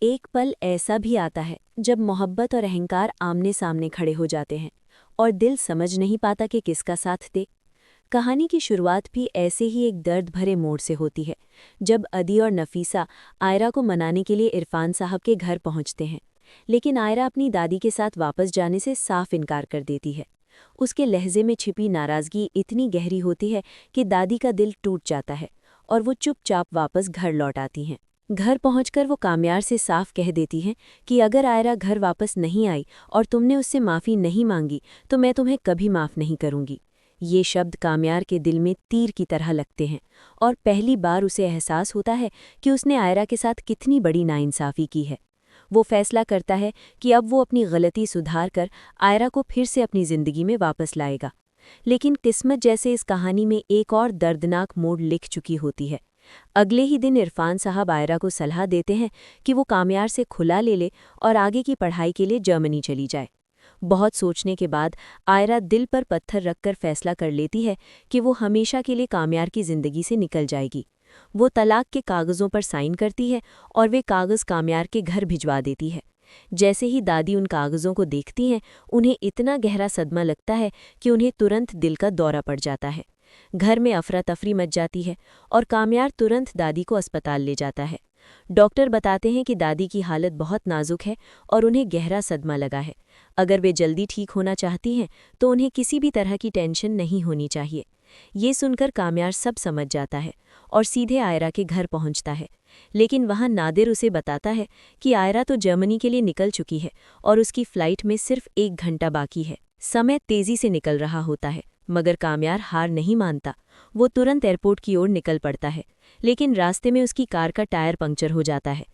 एक पल ऐसा भी आता है जब मोहब्बत और अहंकार आमने सामने खड़े हो जाते हैं और दिल समझ नहीं पाता कि किसका साथ दे। कहानी की शुरुआत भी ऐसे ही एक दर्द भरे मोड़ से होती है, जब अदी और नफीसा आयरा को मनाने के लिए इरफान साहब के घर पहुंचते हैं। लेकिन आयरा अपनी दादी के साथ वापस जाने से साफ इनकार कर देती है। उसके लहजे में छिपी नाराज़गी इतनी गहरी होती है कि दादी का दिल टूट जाता है और वो चुपचाप वापस घर लौट आती हैं। घर पहुंचकर वो कामयार से साफ कह देती हैं कि अगर आयरा घर वापस नहीं आई और तुमने उससे माफ़ी नहीं मांगी तो मैं तुम्हें कभी माफ़ नहीं करूंगी। ये शब्द कामयार के दिल में तीर की तरह लगते हैं और पहली बार उसे एहसास होता है कि उसने आयरा के साथ कितनी बड़ी नाइंसाफ़ी की है। वो फैसला करता है कि अब वो अपनी गलती सुधार कर आयरा को फिर से अपनी ज़िंदगी में वापस लाएगा। लेकिन किस्मत जैसे इस कहानी में एक और दर्दनाक मोड़ लिख चुकी होती है। अगले ही दिन इरफान साहब आयरा को सलाह देते हैं कि वो कामयार से खुला ले ले और आगे की पढ़ाई के लिए जर्मनी चली जाए। बहुत सोचने के बाद आयरा दिल पर पत्थर रखकर फैसला कर लेती है कि वो हमेशा के लिए कामयार की ज़िंदगी से निकल जाएगी। वो तलाक के कागज़ों पर साइन करती है और वे कागज़ कामयार के घर भिजवा देती है। जैसे ही दादी उन कागज़ों को देखती हैं, उन्हें इतना गहरा सदमा लगता है कि उन्हें तुरंत दिल का दौरा पड़ जाता है। घर में अफरा तफरी मच जाती है और कामयार तुरंत दादी को अस्पताल ले जाता है। डॉक्टर बताते हैं कि दादी की हालत बहुत नाजुक है और उन्हें गहरा सदमा लगा है। अगर वे जल्दी ठीक होना चाहती हैं तो उन्हें किसी भी तरह की टेंशन नहीं होनी चाहिए। ये सुनकर कामयार सब समझ जाता है और सीधे आयरा के घर पहुंचता है। लेकिन वहां नादिर उसे बताता है कि आयरा तो जर्मनी के लिए निकल चुकी है और उसकी फ़्लाइट में सिर्फ 1 घंटा बाकी है। समय तेज़ी से निकल रहा होता है, मगर कामयार हार नहीं मानता। वो तुरंत एयरपोर्ट की ओर निकल पड़ता है, लेकिन रास्ते में उसकी कार का टायर पंक्चर हो जाता है।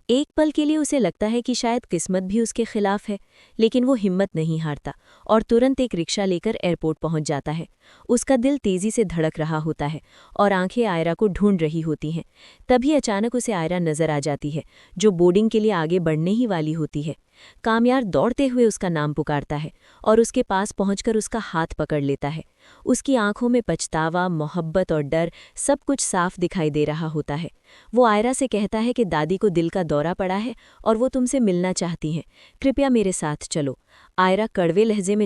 एक पल के लिए उसे लगता है कि शायद किस्मत भी उसके खिलाफ है, लेकिन वो हिम्मत नहीं हारता और तुरंत एक रिक्शा लेकर एयरपोर्ट पहुंच जाता है। उसका दिल तेज़ी से धड़क रहा होता है और आंखें आयरा को ढूंढ रही होती हैं। तभी अचानक उसे आयरा नज़र आ जाती है, जो बोर्डिंग के लिए आगे बढ़ने ही वाली होती है। कामयार दौड़ते हुए उसका नाम पुकारता है और उसके पास पहुंचकर उसका हाथ पकड़ लेता है। उसकी आंखों में पछतावा, मोहब्बत और डर सब कुछ साफ दिखाई दे रहा होता है। वो आयरा से कहता है कि दादी को दिल का दौरा पड़ा है और वो तुमसे मिलना चाहती हैं, कृपया मेरे साथ चलो। आयरा कड़वे लहजे में